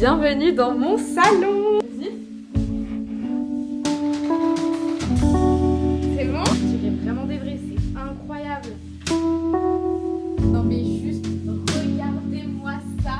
Bienvenue dans mon salon. Vas-y. C'est bon? J'irai vraiment des vrais, c'est incroyable. Non mais juste, regardez-moi ça.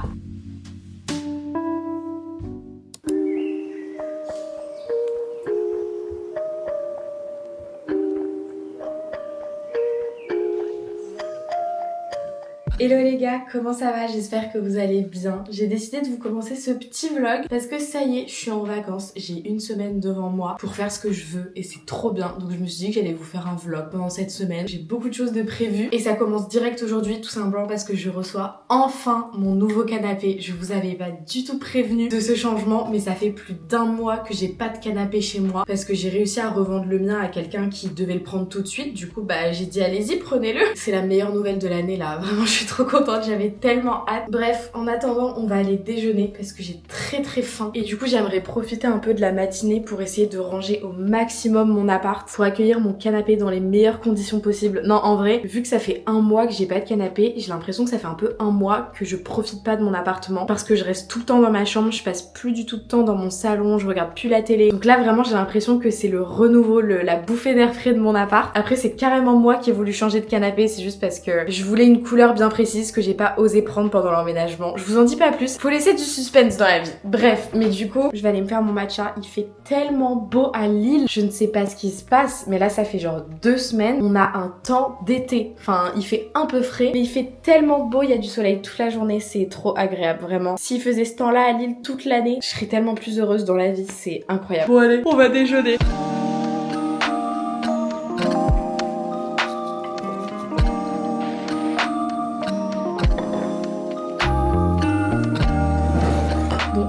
Hello les gars, comment ça va? J'espère que vous allez bien. J'ai décidé de vous commencer ce petit vlog parce que ça y est, je suis en vacances. J'ai une semaine devant moi pour faire ce que je veux et c'est trop bien. Donc je me suis dit que j'allais vous faire un vlog pendant cette semaine. J'ai beaucoup de choses de prévues et ça commence direct aujourd'hui, tout simplement parce que je reçois enfin mon nouveau canapé. Je vous avais pas du tout prévenu de ce changement, mais ça fait plus d'un mois que j'ai pas de canapé chez moi parce que j'ai réussi à revendre le mien à quelqu'un qui devait le prendre tout de suite. Du coup, j'ai dit allez-y, prenez-le. C'est la meilleure nouvelle de l'année là. Vraiment, je suis trop contente, j'avais tellement hâte. Bref, en attendant, on va aller déjeuner parce que j'ai très faim. Et du coup, j'aimerais profiter un peu de la matinée pour essayer de ranger au maximum mon appart pour accueillir mon canapé dans les meilleures conditions possibles. Non, en vrai, vu que ça fait un mois que j'ai pas de canapé, j'ai l'impression que ça fait un peu un mois que je profite pas de mon appartement parce que je reste tout le temps dans ma chambre, je passe plus du tout de temps dans mon salon, je regarde plus la télé. Donc là, vraiment, j'ai l'impression que c'est le renouveau, la bouffée d'air frais de mon appart. Après, c'est carrément moi qui ai voulu changer de canapé, c'est juste parce que je voulais une couleur bien précise que j'ai pas osé prendre pendant l'emménagement. Je vous en dis pas plus, faut laisser du suspense dans la vie. Bref, mais du coup, je vais aller me faire mon matcha. Il fait tellement beau à Lille, je ne sais pas ce qui se passe, mais là ça fait genre 2 semaines, on a un temps d'été. Enfin, il fait un peu frais, mais il fait tellement beau, il y a du soleil toute la journée, c'est trop agréable, vraiment. S'il faisait ce temps-là à Lille toute l'année, je serais tellement plus heureuse dans la vie, c'est incroyable. Bon allez, on va déjeuner.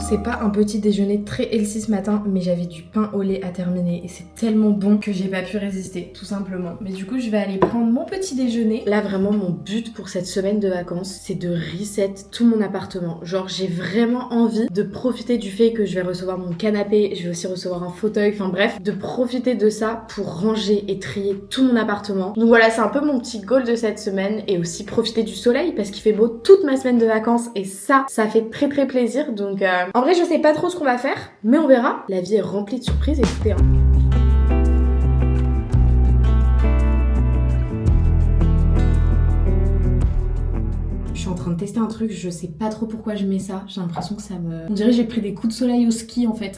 C'est pas un petit déjeuner très healthy ce matin, mais j'avais du pain au lait à terminer et c'est tellement bon que j'ai pas pu résister, tout simplement. Mais du coup, je vais aller prendre mon petit déjeuner. Là, vraiment, mon but pour cette semaine de vacances, c'est de reset tout mon appartement. Genre, j'ai vraiment envie de profiter du fait que je vais recevoir mon canapé, je vais aussi recevoir un fauteuil, enfin bref, de profiter de ça pour ranger et trier tout mon appartement. Donc voilà, c'est un peu mon petit goal de cette semaine et aussi profiter du soleil parce qu'il fait beau toute ma semaine de vacances et ça fait très plaisir. Donc en vrai, je sais pas trop ce qu'on va faire, mais on verra. La vie est remplie de surprises, écoutez. Je suis en train de tester un truc, je sais pas trop pourquoi je mets ça. J'ai l'impression que ça me... On dirait que j'ai pris des coups de soleil au ski en fait.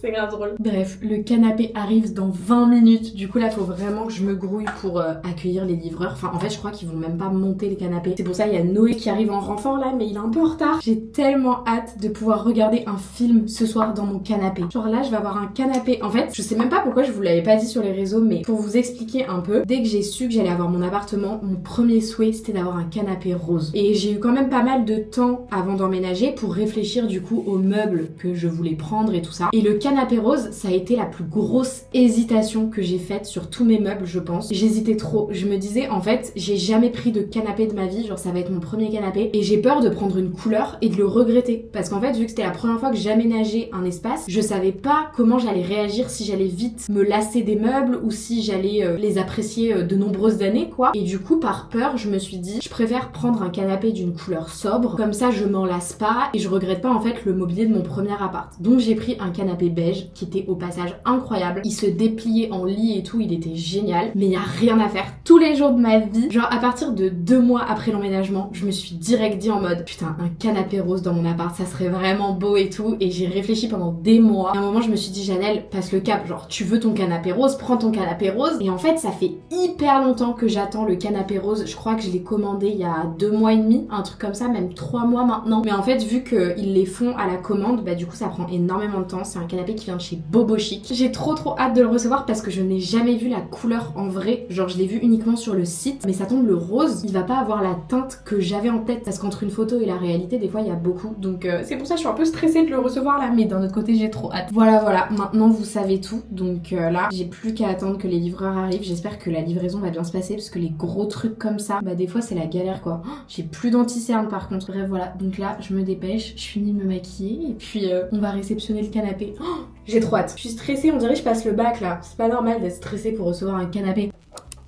C'est grave drôle. Bref, le canapé arrive dans 20 minutes. Du coup, là, faut vraiment que je me grouille pour accueillir les livreurs. Enfin, en fait, je crois qu'ils vont même pas monter les canapés. C'est pour ça, il y a Noé qui arrive en renfort là, mais il est un peu en retard. J'ai tellement hâte de pouvoir regarder un film ce soir dans mon canapé. Genre là, je vais avoir un canapé. En fait, je sais même pas pourquoi je vous l'avais pas dit sur les réseaux, mais pour vous expliquer un peu, dès que j'ai su que j'allais avoir mon appartement, mon premier souhait, c'était d'avoir un canapé rose. Et j'ai eu quand même pas mal de temps avant d'emménager pour réfléchir du coup aux meubles que je voulais prendre et tout ça. Et le canapé rose, ça a été la plus grosse hésitation que j'ai faite sur tous mes meubles, je pense. J'hésitais trop. Je me disais, en fait, j'ai jamais pris de canapé de ma vie, genre ça va être mon premier canapé, et j'ai peur de prendre une couleur et de le regretter. Parce qu'en fait, vu que c'était la première fois que j'aménageais un espace, je savais pas comment j'allais réagir, si j'allais vite me lasser des meubles ou si j'allais les apprécier de nombreuses années, quoi. Et du coup, par peur, je me suis dit, je préfère prendre un canapé d'une couleur sobre, comme ça je m'en lasse pas et je regrette pas en fait le mobilier de mon premier appart. Donc j'ai pris un canapé beige qui était au passage incroyable. Il se dépliait en lit et tout, il était génial. Mais il y a rien à faire. Tous les jours de ma vie, genre à partir de 2 mois après l'emménagement, je me suis direct dit en mode putain, un canapé rose dans mon appart, ça serait vraiment beau et tout. Et j'ai réfléchi pendant des mois. À un moment, je me suis dit, Janelle, passe le cap. Genre, tu veux ton canapé rose, prends ton canapé rose. Et en fait, ça fait hyper longtemps que j'attends le canapé rose. Je crois que je l'ai commandé il y a 2 mois et demi, un truc comme ça, même 3 mois maintenant. Mais en fait, vu qu'ils les font à la commande, du coup, ça prend énormément de temps. C'est un canapé qui vient de chez Bobo Chic. J'ai trop hâte de le recevoir parce que je n'ai jamais vu la couleur en vrai. Genre, je l'ai vu uniquement sur le site. Mais ça tombe, le rose, il va pas avoir la teinte que j'avais en tête. Parce qu'entre une photo et la réalité, des fois, il y a beaucoup. Donc, c'est pour ça que je suis un peu stressée de le recevoir là. Mais d'un autre côté, j'ai trop hâte. Voilà. Maintenant, vous savez tout. Donc là, j'ai plus qu'à attendre que les livreurs arrivent. J'espère que la livraison va bien se passer parce que les gros trucs comme ça, des fois, c'est la galère quoi. Oh, j'ai plus d'anti-cerne par contre. Bref, voilà. Donc là, je me dépêche. Je finis de me maquiller. Et puis, on va réceptionner le canapé. Oh, j'ai trop hâte. Je suis stressée, on dirait que je passe le bac là. C'est pas normal d'être stressée pour recevoir un canapé.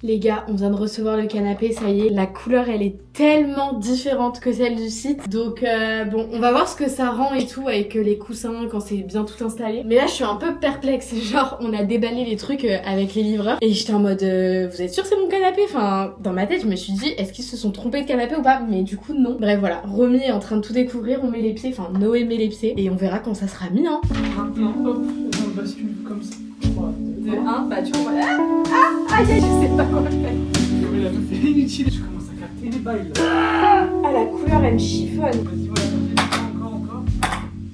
Les gars, on vient de recevoir le canapé, ça y est, la couleur elle est tellement différente que celle du site. Donc bon, on va voir ce que ça rend et tout avec les coussins quand c'est bien tout installé. Mais là je suis un peu perplexe, genre on a déballé les trucs avec les livreurs et j'étais en mode vous êtes sûr que c'est mon canapé? Enfin dans ma tête je me suis dit est-ce qu'ils se sont trompés de canapé ou pas? Mais du coup non. Bref voilà, Romy est en train de tout découvrir, on met les pieds, enfin Noé met les pieds et on verra quand ça sera mis hein. Maintenant hop, on bascule comme ça. 3, 2, 1. Bah tu vois, aïe aïe, je sais pas quoi faire. Mais la meuf est inutile, je commence à capter les bails là. Ah la couleur elle me chiffonne. Vas-y, voilà, encore.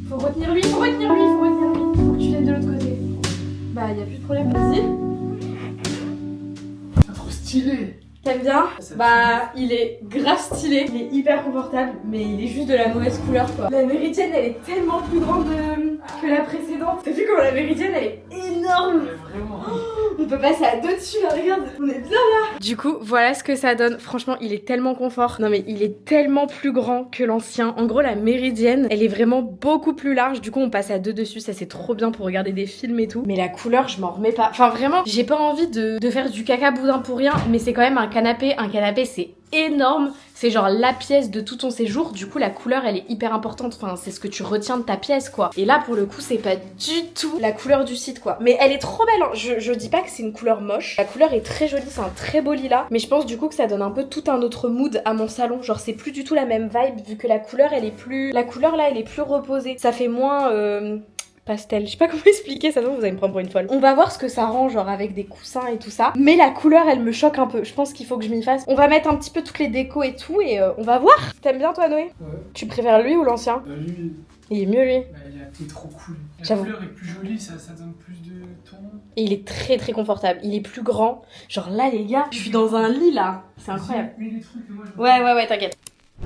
Faut retenir lui, faut retenir lui. Faut que tu viennes de l'autre côté. Bah y a plus de problème, vas-y. C'est trop stylé. T'aimes bien? Ça Bah il est grave stylé, il est hyper confortable, mais il est juste de la mauvaise couleur quoi. La méridienne elle est tellement plus grande que la précédente. T'as vu comment la méridienne elle est énorme? Mais vraiment. On peut passer à deux dessus là, regarde, on est bien là. Du coup, voilà ce que ça donne. Franchement, il est tellement confort. Non mais il est tellement plus grand que l'ancien. En gros, la méridienne, elle est vraiment beaucoup plus large. Du coup, on passe à deux dessus. Ça, c'est trop bien pour regarder des films et tout. Mais la couleur, je m'en remets pas. Enfin, vraiment, j'ai pas envie de faire du caca boudin pour rien. Mais c'est quand même un canapé. Un canapé, c'est énorme. C'est genre la pièce de tout ton séjour. Du coup, la couleur, elle est hyper importante. Enfin, c'est ce que tu retiens de ta pièce, quoi. Et là, pour le coup, c'est pas du tout la couleur du site, quoi. Mais elle est trop belle, hein. Je dis pas que c'est une couleur moche. La couleur est très jolie, c'est un très beau lilas. Mais je pense du coup que ça donne un peu tout un autre mood à mon salon. Genre, c'est plus du tout la même vibe, vu que la couleur, elle est plus... La couleur, là, elle est plus reposée. Ça fait moins... pastel, je sais pas comment expliquer ça, donc vous allez me prendre pour une folle. On va voir ce que ça rend genre avec des coussins et tout ça. Mais la couleur elle me choque un peu, je pense qu'il faut que je m'y fasse. On va mettre un petit peu toutes les décos et tout et on va voir. T'aimes bien toi Noé? Ouais. Tu préfères lui ou l'ancien? Bah lui, Il est mieux lui. bah, il est trop cool. La J'avoue. couleur est plus jolie, ça donne plus de ton. Et il est très très confortable, il est plus grand. Genre là les gars, je suis dans un lit là, c'est incroyable. Mais les trucs que moi je... Ouais, t'inquiète.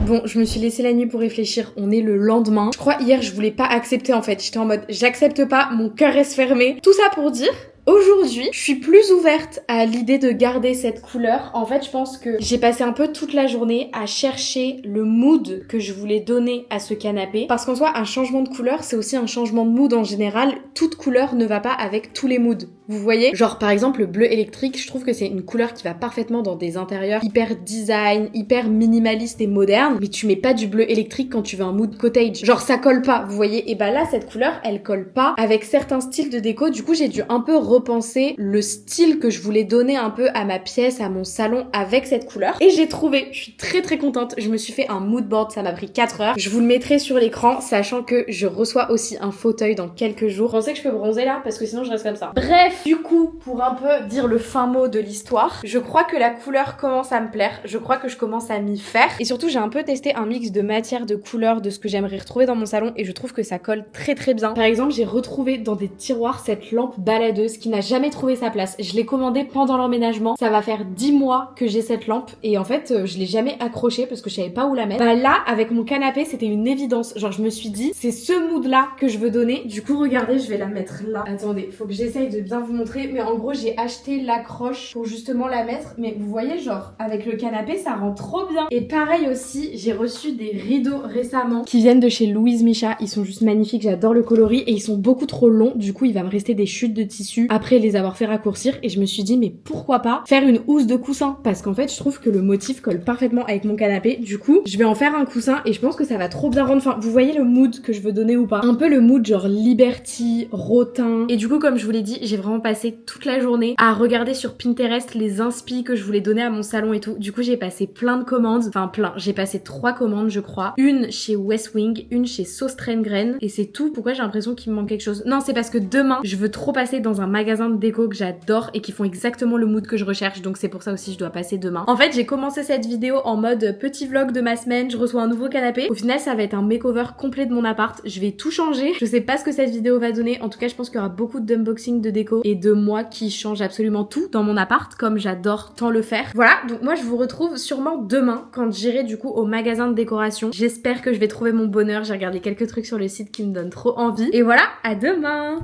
Bon, je me suis laissé la nuit pour réfléchir, on est le lendemain. Je crois hier je voulais pas accepter en fait, j'étais en mode j'accepte pas, mon cœur reste fermé. Tout ça pour dire... Aujourd'hui, je suis plus ouverte à l'idée de garder cette couleur. En fait, je pense que j'ai passé un peu toute la journée à chercher le mood que je voulais donner à ce canapé. Parce qu'en soi, un changement de couleur, c'est aussi un changement de mood en général. Toute couleur ne va pas avec tous les moods. Vous voyez? Genre, par exemple, le bleu électrique, je trouve que c'est une couleur qui va parfaitement dans des intérieurs hyper design, hyper minimaliste et moderne. Mais tu mets pas du bleu électrique quand tu veux un mood cottage. Genre, ça colle pas, vous voyez? Et bah là, cette couleur, elle colle pas avec certains styles de déco. Du coup, j'ai dû un peu repenser le style que je voulais donner un peu à ma pièce, à mon salon avec cette couleur. Et j'ai trouvé, je suis très très contente. Je me suis fait un mood board, ça m'a pris 4 heures. Je vous le mettrai sur l'écran, sachant que je reçois aussi un fauteuil dans quelques jours. Vous pensez que je peux bronzer là? Parce que sinon je reste comme ça. Bref, du coup, pour un peu dire le fin mot de l'histoire, je crois que la couleur commence à me plaire. Je crois que je commence à m'y faire. Et surtout, j'ai un peu testé un mix de matière, de couleurs, de ce que j'aimerais retrouver dans mon salon. Et je trouve que ça colle très très bien. Par exemple, j'ai retrouvé dans des tiroirs cette lampe baladeuse qui n'a jamais trouvé sa place. Je l'ai commandée pendant l'emménagement. Ça va faire 10 mois que j'ai cette lampe et en fait, je l'ai jamais accrochée parce que je savais pas où la mettre. Bah là, avec mon canapé, c'était une évidence. Genre, je me suis dit, c'est ce mood là que je veux donner. Du coup, regardez, je vais la mettre là. Attendez, faut que j'essaye de bien vous montrer. Mais en gros, j'ai acheté l'accroche pour justement la mettre. Mais vous voyez, genre, avec le canapé, ça rend trop bien. Et pareil aussi, j'ai reçu des rideaux récemment qui viennent de chez Louise Micha. Ils sont juste magnifiques, j'adore le coloris et ils sont beaucoup trop longs. Du coup, il va me rester des chutes de tissu après les avoir fait raccourcir et je me suis dit mais pourquoi pas faire une housse de coussin parce qu'en fait je trouve que le motif colle parfaitement avec mon canapé. Du coup je vais en faire un coussin et je pense que ça va trop bien rendre. Enfin vous voyez le mood que je veux donner ou pas? Un peu le mood genre Liberty, rotin. Et du coup comme je vous l'ai dit j'ai vraiment passé toute la journée à regarder sur Pinterest les inspi que je voulais donner à mon salon et tout. Du coup j'ai passé plein de commandes, enfin plein, j'ai passé 3 commandes je crois. Une chez West Wing, une chez Sauce Train et c'est tout. Pourquoi j'ai l'impression qu'il me manque quelque chose? Non c'est parce que demain je veux trop passer dans un magasin de déco que j'adore et qui font exactement le mood que je recherche, donc c'est pour ça aussi je dois passer demain. En fait j'ai commencé cette vidéo en mode petit vlog de ma semaine, je reçois un nouveau canapé. Au final ça va être un makeover complet de mon appart, je vais tout changer. Je sais pas ce que cette vidéo va donner, en tout cas je pense qu'il y aura beaucoup d'unboxing de déco et de moi qui change absolument tout dans mon appart comme j'adore tant le faire. Voilà, donc moi je vous retrouve sûrement demain quand j'irai du coup au magasin de décoration. J'espère que je vais trouver mon bonheur, j'ai regardé quelques trucs sur le site qui me donnent trop envie. Et voilà, à demain!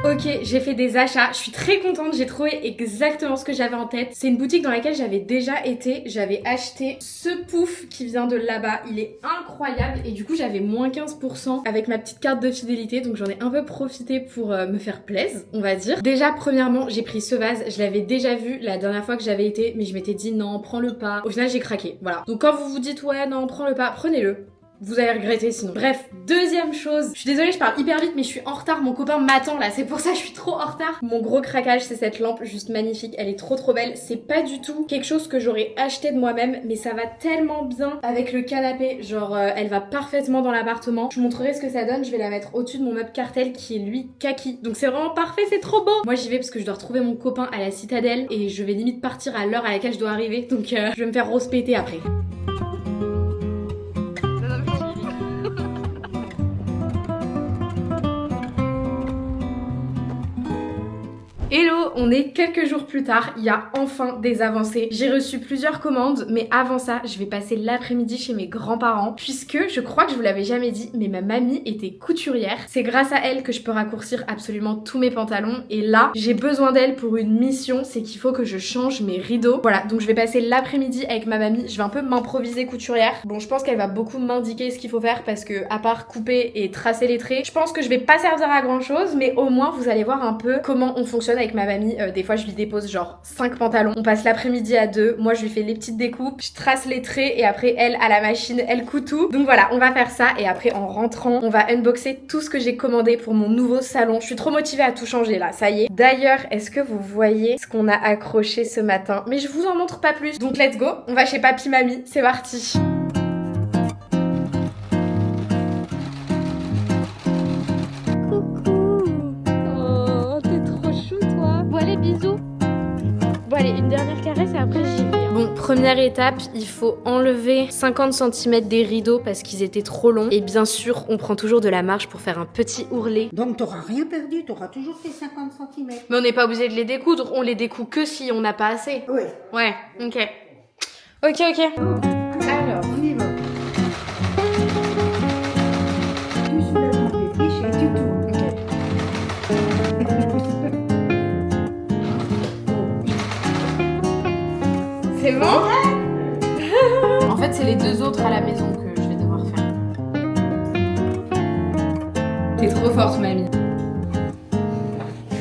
Ok, Ok, j'ai fait des achats, je suis très contente, j'ai trouvé exactement ce que j'avais en tête. C'est une boutique dans laquelle j'avais déjà été, j'avais acheté ce pouf qui vient de là-bas, il est incroyable et du coup j'avais moins 15% avec ma petite carte de fidélité, donc j'en ai un peu profité pour me faire plaisir, on va dire. Déjà premièrement, j'ai pris ce vase, je l'avais déjà vu la dernière fois que j'avais été, mais je m'étais dit non, prends-le pas. Au final j'ai craqué, voilà. Donc quand vous vous dites ouais non, prends-le pas, prenez-le. Vous allez regretter sinon. Bref, deuxième chose. Je suis désolée, je parle hyper vite, mais je suis en retard. Mon copain m'attend là, c'est pour ça que je suis trop en retard. Mon gros craquage, c'est cette lampe juste magnifique. Elle est trop belle. C'est pas du tout quelque chose que j'aurais acheté de moi-même, mais ça va tellement bien avec le canapé. Genre, elle va parfaitement dans l'appartement. Je vous montrerai ce que ça donne. Je vais la mettre au-dessus de mon meuble cartel qui est lui kaki. Donc c'est vraiment parfait, c'est trop beau. Moi j'y vais parce que je dois retrouver mon copain à la citadelle et je vais limite partir à l'heure à laquelle je dois arriver. Donc je vais me faire rose péter après. Hello, on est quelques jours plus tard, il y a enfin des avancées. J'ai reçu plusieurs commandes, mais avant ça, je vais passer l'après-midi chez mes grands-parents, puisque je crois que je vous l'avais jamais dit, mais ma mamie était couturière. C'est grâce à elle que je peux raccourcir absolument tous mes pantalons, et là, j'ai besoin d'elle pour une mission, c'est qu'il faut que je change mes rideaux. Voilà, donc je vais passer l'après-midi avec ma mamie, je vais un peu m'improviser couturière. Bon, je pense qu'elle va beaucoup m'indiquer ce qu'il faut faire, parce que à part couper et tracer les traits, je pense que je vais pas servir à grand chose, mais au moins vous allez voir un peu comment on fonctionne avec ma mamie. Des fois je lui dépose genre 5 pantalons, on passe l'après-midi à 2, moi je lui fais les petites découpes, je trace les traits et après elle à la machine elle coud tout. Donc voilà, on va faire ça et après en rentrant on va unboxer tout ce que j'ai commandé pour mon nouveau salon. Je suis trop motivée à tout changer là, ça y est. D'ailleurs, est-ce que vous voyez ce qu'on a accroché ce matin? Mais je vous en montre pas plus, donc let's go, on va chez papy mamie, c'est parti. Allez, une dernière caresse et après j'y vais. Bon, première étape, il faut enlever 50 cm des rideaux parce qu'ils étaient trop longs. Et bien sûr, on prend toujours de la marge pour faire un petit ourlet. Donc t'auras rien perdu, t'auras toujours tes 50 cm. Mais on n'est pas obligé de les découdre, on les découd que si on n'a pas assez. Oui. Ouais, ok. Ok. Alors, on y va. Tu soulèves ton pépiche et tu tournes. C'est bon? En fait, c'est les deux autres à la maison que je vais devoir faire. T'es trop forte, mamie.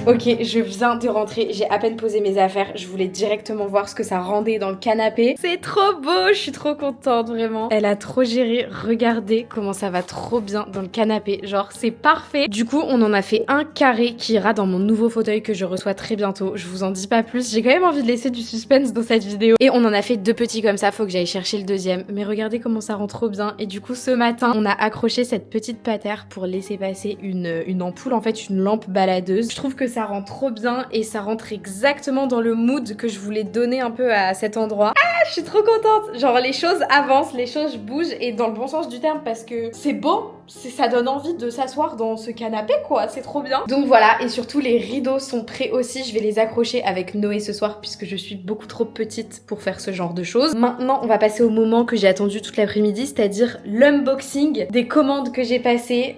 Ok, je viens de rentrer, j'ai à peine posé mes affaires, je voulais directement voir ce que ça rendait dans le canapé. C'est trop beau, je suis trop contente, vraiment. Elle a trop géré, regardez comment ça va trop bien dans le canapé, genre c'est parfait. Du coup, on en a fait un carré qui ira dans mon nouveau fauteuil que je reçois très bientôt. Je vous en dis pas plus, j'ai quand même envie de laisser du suspense dans cette vidéo. Et on en a fait deux petits comme ça, faut que j'aille chercher le deuxième. Mais regardez comment ça rend trop bien. Et du coup, ce matin, on a accroché cette petite patère pour laisser passer une ampoule, en fait une lampe baladeuse. Je trouve que ça rend trop bien et ça rentre exactement dans le mood que je voulais donner un peu à cet endroit. Ah, je suis trop contente. Genre les choses avancent, les choses bougent et dans le bon sens du terme parce que c'est beau, ça donne envie de s'asseoir dans ce canapé quoi, c'est trop bien. Donc voilà, et surtout les rideaux sont prêts aussi, je vais les accrocher avec Noé ce soir puisque je suis beaucoup trop petite pour faire ce genre de choses. Maintenant, on va passer au moment que j'ai attendu toute l'après-midi, c'est-à-dire l'unboxing des commandes que j'ai passées.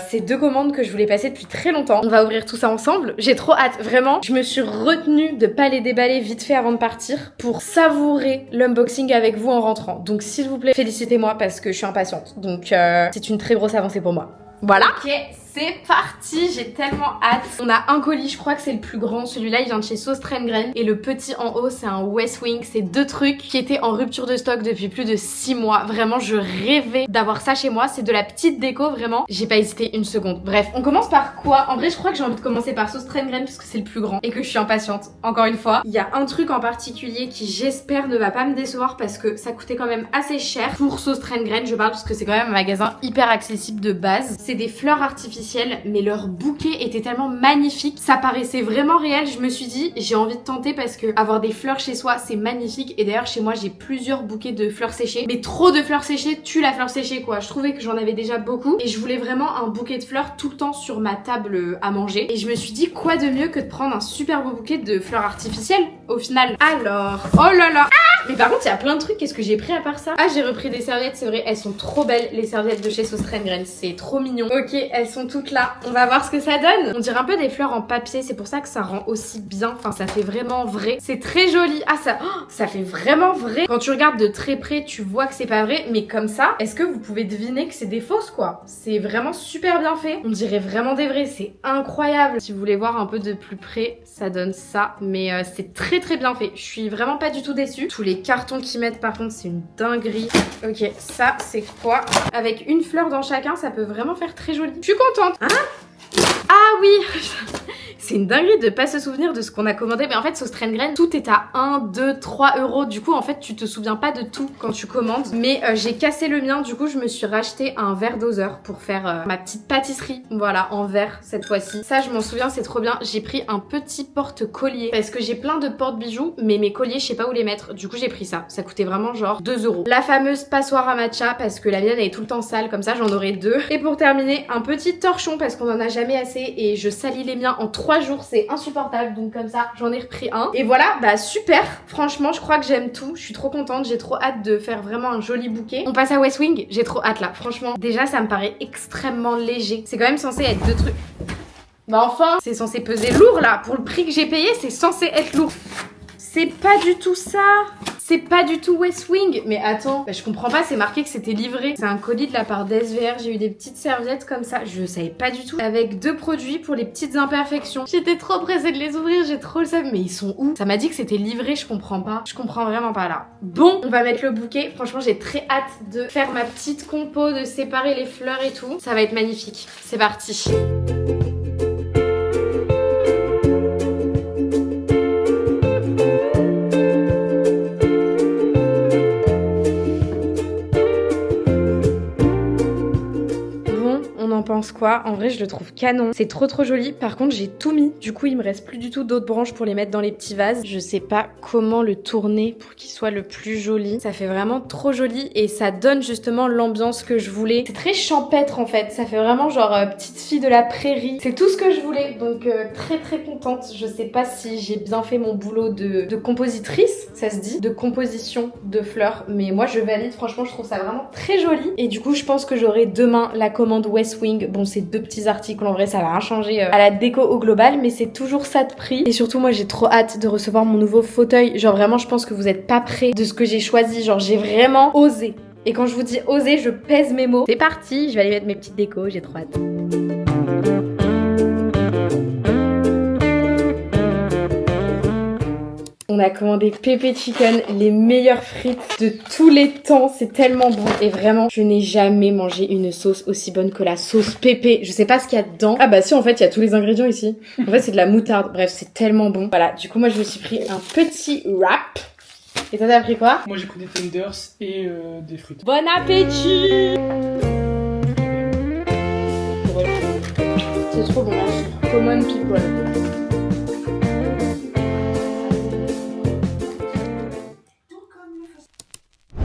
Ces deux commandes que je voulais passer depuis très longtemps. On va ouvrir tout ça ensemble. J'ai trop hâte, vraiment. Je me suis retenue de pas les déballer vite fait avant de partir pour savourer l'unboxing avec vous en rentrant. Donc s'il vous plaît, félicitez-moi parce que je suis impatiente. Donc c'est une très grosse avancée pour moi. Voilà. Ok, c'est parti, j'ai tellement hâte. On a un colis, je crois que c'est le plus grand. Celui-là, il vient de chez Sauce Trengren. Et le petit en haut, c'est un West Wing. C'est deux trucs qui étaient en rupture de stock depuis plus de 6 mois. Vraiment, je rêvais d'avoir ça chez moi. C'est de la petite déco, vraiment. J'ai pas hésité une seconde. Bref, on commence par quoi? En vrai, je crois que j'ai envie de commencer par Sauce Trengren puisque c'est le plus grand et que je suis impatiente. Encore une fois, il y a un truc en particulier qui, j'espère, ne va pas me décevoir parce que ça coûtait quand même assez cher pour Sauce Trengren. Je parle parce que c'est quand même un magasin hyper accessible de base. C'est des fleurs artificielles, mais leur bouquet était tellement magnifique, ça paraissait vraiment réel. Je me suis dit, j'ai envie de tenter parce que avoir des fleurs chez soi, c'est magnifique. Et d'ailleurs, chez moi, j'ai plusieurs bouquets de fleurs séchées, mais trop de fleurs séchées tue la fleur séchée quoi. Je trouvais que j'en avais déjà beaucoup et je voulais vraiment un bouquet de fleurs tout le temps sur ma table à manger. Et je me suis dit, quoi de mieux que de prendre un super beau bouquet de fleurs artificielles au final. Alors, oh là là, Mais par contre, il y a plein de trucs. Qu'est-ce que j'ai pris à part ça? Ah, j'ai repris des serviettes, c'est vrai. Elles sont trop belles, les serviettes de chez Sauce Graines. C'est trop mignon. Ok, elles sont toutes là. On va voir ce que ça donne. On dirait un peu des fleurs en papier. C'est pour ça que ça rend aussi bien. Enfin, ça fait vraiment vrai. C'est très joli. Ah, ça fait vraiment vrai. Quand tu regardes de très près, tu vois que c'est pas vrai. Mais comme ça, est-ce que vous pouvez deviner que c'est des fausses, quoi? C'est vraiment super bien fait. On dirait vraiment des vrais. C'est incroyable. Si vous voulez voir un peu de plus près, ça donne ça. Mais c'est très très bien fait. Je suis vraiment pas du tout déçue. Tous les cartons qu'ils mettent, par contre, c'est une dinguerie. Ok, ça, c'est quoi? Avec une fleur dans chacun, ça peut vraiment faire très joli. Je suis contente. Hein? Ah oui. C'est une dinguerie de pas se souvenir de ce qu'on a commandé. Mais en fait, Sauce Graines, tout est à 1, 2, 3 euros. Du coup, en fait, tu te souviens pas de tout quand tu commandes. Mais j'ai cassé le mien. Du coup, je me suis racheté un verre doseur pour faire ma petite pâtisserie. Voilà, en verre cette fois-ci. Ça, je m'en souviens, c'est trop bien. J'ai pris un petit porte-collier parce que j'ai plein de porte-bijoux. Mais mes colliers, je sais pas où les mettre. Du coup, j'ai pris ça. Ça coûtait vraiment genre 2 euros. La fameuse passoire à matcha parce que la mienne, elle est tout le temps sale. Comme ça, j'en aurai 2. Et pour terminer, un petit torchon parce qu'on en a jamais assez. Et je salis les miens en 3 jours, c'est insupportable, donc comme ça j'en ai repris un. Et voilà, bah super, franchement je crois que j'aime tout, je suis trop contente, j'ai trop hâte de faire vraiment un joli bouquet. On passe à West Wing, j'ai trop hâte là, franchement déjà ça me paraît extrêmement léger, c'est quand même censé être 2 trucs. Bah enfin, c'est censé peser lourd là, pour le prix que j'ai payé c'est censé être lourd. C'est pas du tout ça. C'est pas du tout West Wing. Mais attends, bah, je comprends pas, c'est marqué que c'était livré. C'est un colis de la part d'SVR. J'ai eu des petites serviettes comme ça. Je savais pas du tout. Avec 2 produits pour les petites imperfections. J'étais trop pressée de les ouvrir, j'ai trop le seum. Mais ils sont où? Ça m'a dit que c'était livré, je comprends pas. Je comprends vraiment pas là. Bon, on va mettre le bouquet. Franchement, j'ai très hâte de faire ma petite compo, de séparer les fleurs et tout. Ça va être magnifique. C'est parti. Pense quoi? En vrai je le trouve canon, c'est trop joli. Par contre j'ai tout mis, du coup il me reste plus du tout d'autres branches pour les mettre dans les petits vases. Je sais pas comment le tourner pour qu'il soit le plus joli. Ça fait vraiment trop joli et ça donne justement l'ambiance que je voulais. C'est très champêtre en fait, ça fait vraiment genre petite fille de la prairie. C'est tout ce que je voulais, donc très contente. Je sais pas si j'ai bien fait mon boulot de compositrice, ça se dit, de composition de fleurs, mais moi je valide, franchement je trouve ça vraiment très joli. Et du coup je pense que j'aurai demain la commande West Wing. Bon, c'est 2 petits articles, en vrai ça va rien changer à la déco au global, mais c'est toujours ça de prix. Et surtout moi j'ai trop hâte de recevoir mon nouveau fauteuil. Genre vraiment je pense que vous êtes pas prêts de ce que j'ai choisi. Genre j'ai vraiment osé. Et quand je vous dis oser, je pèse mes mots. C'est parti, je vais aller mettre mes petites décos, j'ai trop hâte. On a commandé Pépé Chicken, les meilleures frites de tous les temps. C'est tellement bon. Et vraiment, je n'ai jamais mangé une sauce aussi bonne que la sauce Pépé. Je sais pas ce qu'il y a dedans. Ah bah si, en fait, il y a tous les ingrédients ici. En fait, c'est de la moutarde. Bref, c'est tellement bon. Voilà, du coup, moi, je me suis pris un petit wrap. Et toi, t'as pris quoi? Moi, j'ai pris des tenders et des frites. Bon appétit! C'est trop bon, là. Common people.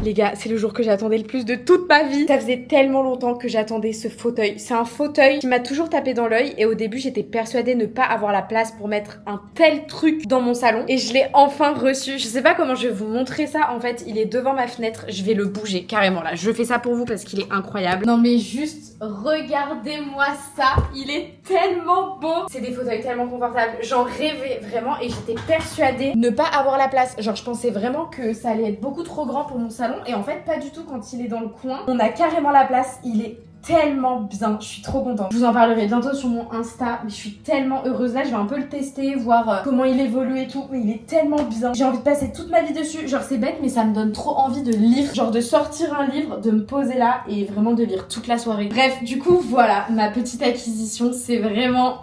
Les gars, c'est le jour que j'attendais le plus de toute ma vie. Ça faisait tellement longtemps que j'attendais ce fauteuil. C'est un fauteuil qui m'a toujours tapé dans l'œil et au début, j'étais persuadée de ne pas avoir la place pour mettre un tel truc dans mon salon et je l'ai enfin reçu. Je sais pas comment je vais vous montrer ça. En fait, il est devant ma fenêtre. Je vais le bouger carrément là. Je fais ça pour vous parce qu'il est incroyable. Non mais juste, regardez-moi ça. Il est tellement beau. C'est des fauteuils tellement confortables. J'en rêvais vraiment et j'étais persuadée de ne pas avoir la place. Genre, je pensais vraiment que ça allait être beaucoup trop grand pour mon salon. Et en fait pas du tout, quand il est dans le coin on a carrément la place, il est tellement bien, je suis trop contente. Je vous en parlerai bientôt sur mon Insta, mais je suis tellement heureuse. Là je vais un peu le tester, voir comment il évolue et tout, mais il est tellement bien. J'ai envie de passer toute ma vie dessus, genre c'est bête mais ça me donne trop envie de lire, genre de sortir un livre, de me poser là et vraiment de lire toute la soirée. Bref, du coup voilà, ma petite acquisition, c'est vraiment...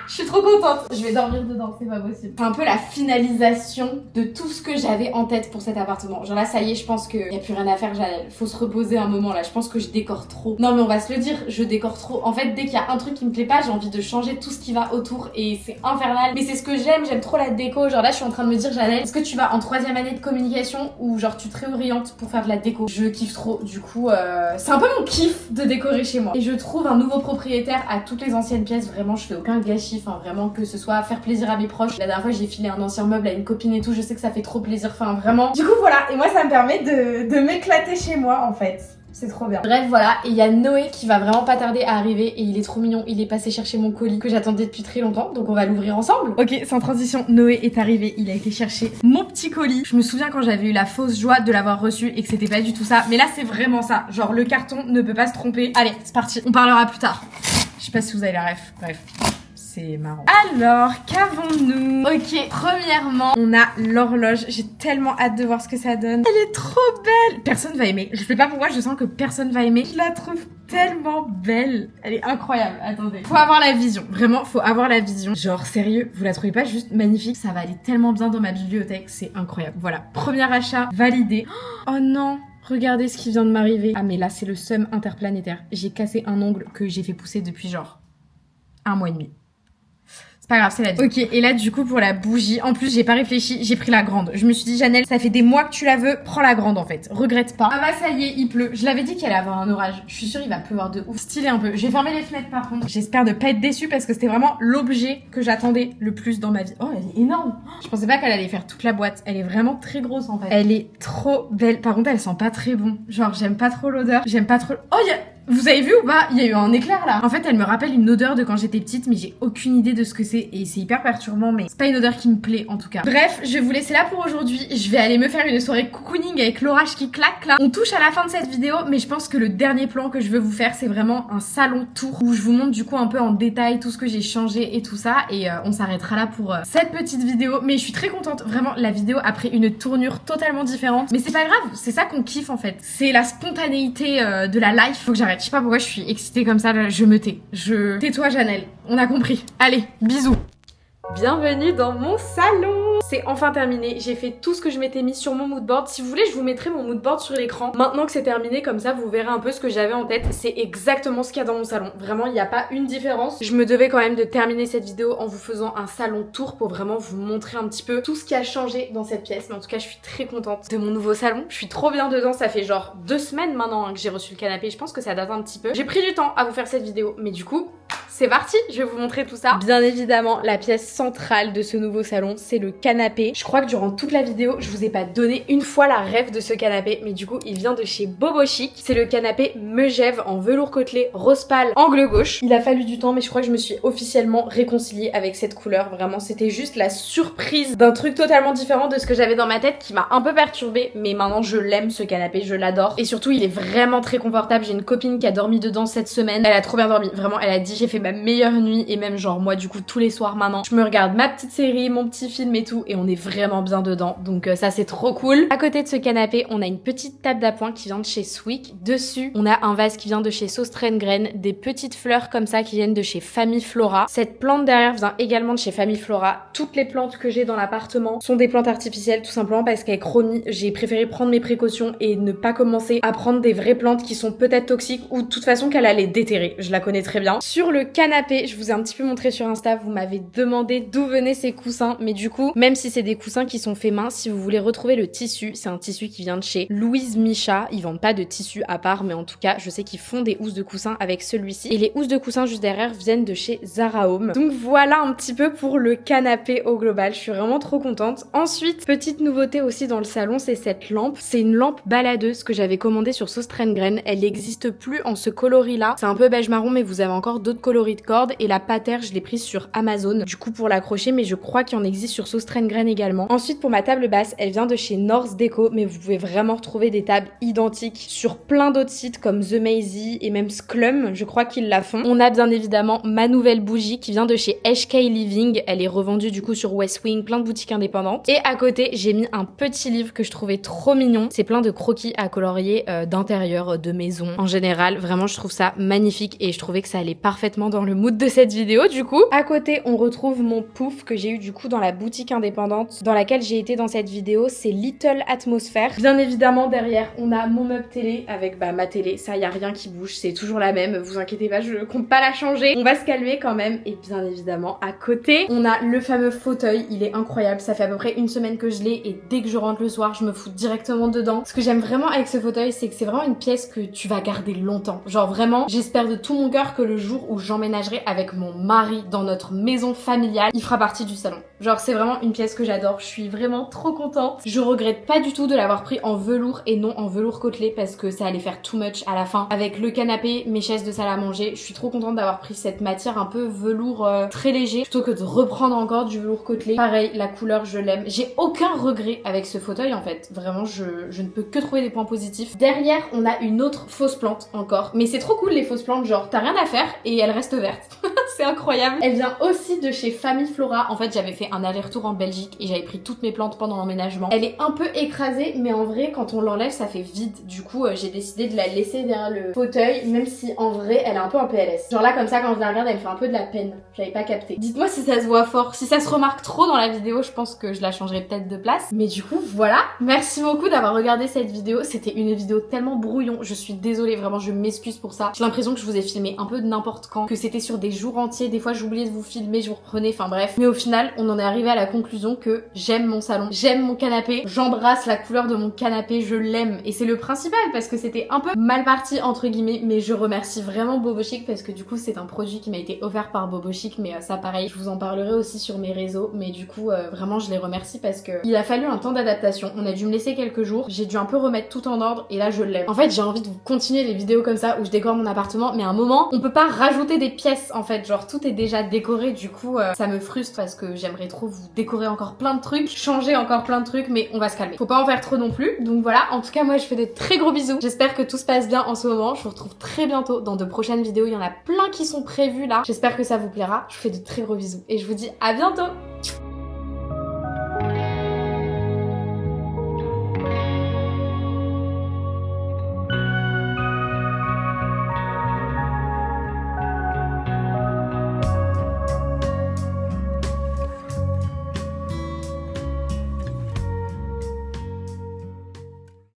Je suis trop contente. Je vais dormir dedans, c'est pas possible. C'est un peu la finalisation de tout ce que j'avais en tête pour cet appartement. Genre là, ça y est, je pense qu'il y a plus rien à faire. Faut se reposer un moment là. Je pense que je décore trop. Non mais on va se le dire, je décore trop. En fait, dès qu'il y a un truc qui me plaît pas, j'ai envie de changer tout ce qui va autour et c'est infernal. Mais c'est ce que j'aime trop la déco. Genre là, je suis en train de me dire, Janelle, est-ce que tu vas en 3e année de communication ou genre tu te réorientes pour faire de la déco? Je kiffe trop. Du coup, c'est un peu mon kiff de décorer chez moi. Et je trouve un nouveau propriétaire à toutes les anciennes pièces. Vraiment, je fais aucun gâchis. réfléchi, enfin vraiment que ce soit faire plaisir à mes proches. La dernière fois j'ai filé un ancien meuble à une copine et tout, je sais que ça fait trop plaisir, enfin vraiment. Du coup voilà, et moi ça me permet de m'éclater chez moi en fait. C'est trop bien. Bref voilà, et il y a Noé qui va vraiment pas tarder à arriver et il est trop mignon, il est passé chercher mon colis que j'attendais depuis très longtemps, donc on va l'ouvrir ensemble. Ok, sans transition, Noé est arrivé, il a été chercher mon petit colis. Je me souviens quand j'avais eu la fausse joie de l'avoir reçu et que c'était pas du tout ça, mais là c'est vraiment ça, genre le carton ne peut pas se tromper. Allez, c'est parti, on parlera plus tard. Je sais pas si vous avez la ref, bref. C'est marrant. Alors, qu'avons-nous? Ok, premièrement, on a l'horloge. J'ai tellement hâte de voir ce que ça donne. Elle est trop belle. Personne va aimer. Je sais pas pourquoi, je sens que personne va aimer. Je la trouve tellement belle. Elle est incroyable. Attendez. Faut avoir la vision. Vraiment, faut avoir la vision. Genre, sérieux, vous la trouvez pas juste magnifique? Ça va aller tellement bien dans ma bibliothèque. C'est incroyable. Voilà. Premier achat validé. Oh non! Regardez ce qui vient de m'arriver. Ah mais là, c'est le seum interplanétaire. J'ai cassé un ongle que j'ai fait pousser depuis genre 1 mois et demi. C'est pas grave, c'est la vie. Ok, et là du coup pour la bougie, en plus j'ai pas réfléchi, j'ai pris la grande. Je me suis dit Janelle, ça fait des mois que tu la veux, prends la grande en fait, regrette pas. Ah bah ça y est, il pleut. Je l'avais dit qu'il allait avoir un orage. Je suis sûre il va pleuvoir de ouf. Stylé un peu. J'ai fermé les fenêtres par contre. J'espère ne pas être déçue parce que c'était vraiment l'objet que j'attendais le plus dans ma vie. Oh, elle est énorme. Je pensais pas qu'elle allait faire toute la boîte. Elle est vraiment très grosse en fait. Elle est trop belle. Par contre elle sent pas très bon. Genre j'aime pas trop l'odeur. J'aime pas trop... Oh vous avez vu ou pas? Il y a eu un éclair là. En fait, elle me rappelle une odeur de quand j'étais petite, mais j'ai aucune idée de ce que c'est et c'est hyper perturbant, mais c'est pas une odeur qui me plaît en tout cas. Bref, je vais vous laisser là pour aujourd'hui. Je vais aller me faire une soirée cocooning avec l'orage qui claque là. On touche à la fin de cette vidéo, mais je pense que le dernier plan que je veux vous faire, c'est vraiment un salon tour où je vous montre du coup un peu en détail tout ce que j'ai changé et tout ça. Et on s'arrêtera là pour cette petite vidéo. Mais je suis très contente. Vraiment, la vidéo a pris une tournure totalement différente. Mais c'est pas grave, c'est ça qu'on kiffe en fait. C'est la spontanéité de la life. Faut que j'arrête. Je sais pas pourquoi je suis excitée comme ça, là, je me tais. Tais-toi Janelle, on a compris. Allez, bisous. Bienvenue dans mon salon. C'est enfin terminé, j'ai fait tout ce que je m'étais mis sur mon moodboard. Si vous voulez, je vous mettrai mon moodboard sur l'écran. Maintenant que c'est terminé, comme ça vous verrez un peu ce que j'avais en tête. C'est exactement ce qu'il y a dans mon salon. Vraiment, il n'y a pas une différence. Je me devais quand même de terminer cette vidéo en vous faisant un salon tour pour vraiment vous montrer un petit peu tout ce qui a changé dans cette pièce. Mais en tout cas, je suis très contente de mon nouveau salon. Je suis trop bien dedans. Ça fait genre 2 semaines maintenant que j'ai reçu le canapé. Je pense que ça date un petit peu. J'ai pris du temps à vous faire cette vidéo, mais du coup... c'est parti, je vais vous montrer tout ça. Bien évidemment, la pièce centrale de ce nouveau salon, c'est le canapé. Je crois que durant toute la vidéo, je vous ai pas donné une fois la ref de ce canapé, mais du coup, il vient de chez Bobo Chic. C'est le canapé Megève en velours côtelé rose pâle, angle gauche. Il a fallu du temps, mais je crois que je me suis officiellement réconciliée avec cette couleur. Vraiment, c'était juste la surprise d'un truc totalement différent de ce que j'avais dans ma tête qui m'a un peu perturbée, mais maintenant je l'aime ce canapé, je l'adore. Et surtout, il est vraiment très confortable. J'ai une copine qui a dormi dedans cette semaine. Elle a trop bien dormi. Vraiment, elle a dit j'ai fait ma meilleure nuit et même genre moi du coup tous les soirs maintenant je me regarde ma petite série, mon petit film et tout et on est vraiment bien dedans, donc ça c'est trop cool. À côté de ce canapé on a une petite table d'appoint qui vient de chez Swick. Dessus on a un vase qui vient de chez Sostrengren, des petites fleurs comme ça qui viennent de chez Famille Flora. Cette plante derrière vient également de chez Famille Flora. Toutes les plantes que j'ai dans l'appartement sont des plantes artificielles tout simplement parce qu'avec Romy j'ai préféré prendre mes précautions et ne pas commencer à prendre des vraies plantes qui sont peut-être toxiques ou de toute façon qu'elle allait déterrer. Je la connais très bien. Sur le canapé, je vous ai un petit peu montré sur Insta, vous m'avez demandé d'où venaient ces coussins, mais du coup, même si c'est des coussins qui sont faits main, si vous voulez retrouver le tissu, c'est un tissu qui vient de chez Louise Micha. Ils vendent pas de tissu à part, mais en tout cas, je sais qu'ils font des housses de coussins avec celui-ci. Et les housses de coussins juste derrière viennent de chez Zara Home. Donc voilà un petit peu pour le canapé au global, je suis vraiment trop contente. Ensuite, petite nouveauté aussi dans le salon, c'est cette lampe. C'est une lampe baladeuse que j'avais commandée sur Sostrengren. Elle n'existe plus en ce coloris là. C'est un peu beige marron, mais vous avez encore d'autres coloris de cordes. Et la patère, je l'ai prise sur Amazon, du coup pour l'accrocher, mais je crois qu'il en existe sur Sostrengren également. Ensuite, pour ma table basse, elle vient de chez North Deco, mais vous pouvez vraiment retrouver des tables identiques sur plein d'autres sites comme The Mazy et même Sklum, je crois qu'ils la font. On a bien évidemment ma nouvelle bougie qui vient de chez HK Living. Elle est revendue du coup sur West Wing, plein de boutiques indépendantes. Et à côté, j'ai mis un petit livre que je trouvais trop mignon. C'est plein de croquis à colorier d'intérieur, de maison. En général, vraiment, je trouve ça magnifique et je trouvais que ça allait parfaitement dans le mood de cette vidéo du coup. À côté, on retrouve mon pouf que j'ai eu du coup dans la boutique indépendante dans laquelle j'ai été dans cette vidéo. C'est Little Atmosphere. Bien évidemment, derrière, on a mon meuble télé avec ma télé. Ça, y a rien qui bouge, c'est toujours la même. Vous inquiétez pas, je compte pas la changer. On va se calmer quand même. Et bien évidemment, à côté, on a le fameux fauteuil. Il est incroyable. Ça fait à peu près une semaine que je l'ai et dès que je rentre le soir, je me fous directement dedans. Ce que j'aime vraiment avec ce fauteuil, c'est que c'est vraiment une pièce que tu vas garder longtemps. Genre vraiment, j'espère de tout mon cœur que le jour où j'emmène j'emménagerai avec mon mari dans notre maison familiale, il fera partie du salon. Genre c'est vraiment une pièce que j'adore, je suis vraiment trop contente. Je regrette pas du tout de l'avoir pris en velours et non en velours côtelé parce que ça allait faire too much à la fin. Avec le canapé, mes chaises de salle à manger, je suis trop contente d'avoir pris cette matière un peu velours très léger plutôt que de reprendre encore du velours côtelé. Pareil, la couleur je l'aime. J'ai aucun regret avec ce fauteuil en fait. Vraiment je ne peux que trouver des points positifs. Derrière on a une autre fausse plante encore. Mais c'est trop cool les fausses plantes, genre t'as rien à faire et elle reste verte. C'est incroyable. Elle vient aussi de chez Famille Flora. En fait j'avais fait un aller-retour en Belgique et j'avais pris toutes mes plantes pendant l'emménagement. Elle est un peu écrasée mais en vrai quand on l'enlève ça fait vide. Du coup j'ai décidé de la laisser derrière le fauteuil même si en vrai elle est un peu en PLS. Genre là comme ça quand je la regarde elle me fait un peu de la peine. J'avais pas capté. Dites-moi si ça se voit fort. Si ça se remarque trop dans la vidéo je pense que je la changerai peut-être de place. Mais du coup voilà. Merci beaucoup d'avoir regardé cette vidéo. C'était une vidéo tellement brouillon. Je suis désolée vraiment je m'excuse pour ça. J'ai l'impression que je vous ai filmé un peu de n'importe quand. Que c'était sur des jours entiers. Des fois j'oubliais de vous filmer, je vous reprenais. Enfin bref. Mais au final on en est arrivé à la conclusion que j'aime mon salon. J'aime mon canapé. J'embrasse la couleur de mon canapé. Je l'aime. Et c'est le principal parce que c'était un peu mal parti entre guillemets. Mais je remercie vraiment Bobo Chic parce que du coup c'est un produit qui m'a été offert par Bobo Chic. Mais ça pareil je vous en parlerai aussi sur mes réseaux. Mais du coup vraiment je les remercie parce que il a fallu un temps d'adaptation. On a dû me laisser quelques jours. J'ai dû un peu remettre tout en ordre et là je l'aime. En fait j'ai envie de vous continuer les vidéos comme ça où je décore mon appartement. Mais à un moment on peut pas rajouter des pièces en fait. Genre tout est déjà décoré. Du coup ça me frustre parce que j'aimerais trop vous décorer encore plein de trucs. Changer encore plein de trucs. Mais on va se calmer. Faut pas en faire trop non plus. Donc voilà. En tout cas moi je fais des très gros bisous. J'espère que tout se passe bien en ce moment. Je vous retrouve très bientôt dans de prochaines vidéos. Il y en a plein qui sont prévues là. J'espère que ça vous plaira. Je vous fais de très gros bisous. Et je vous dis à bientôt.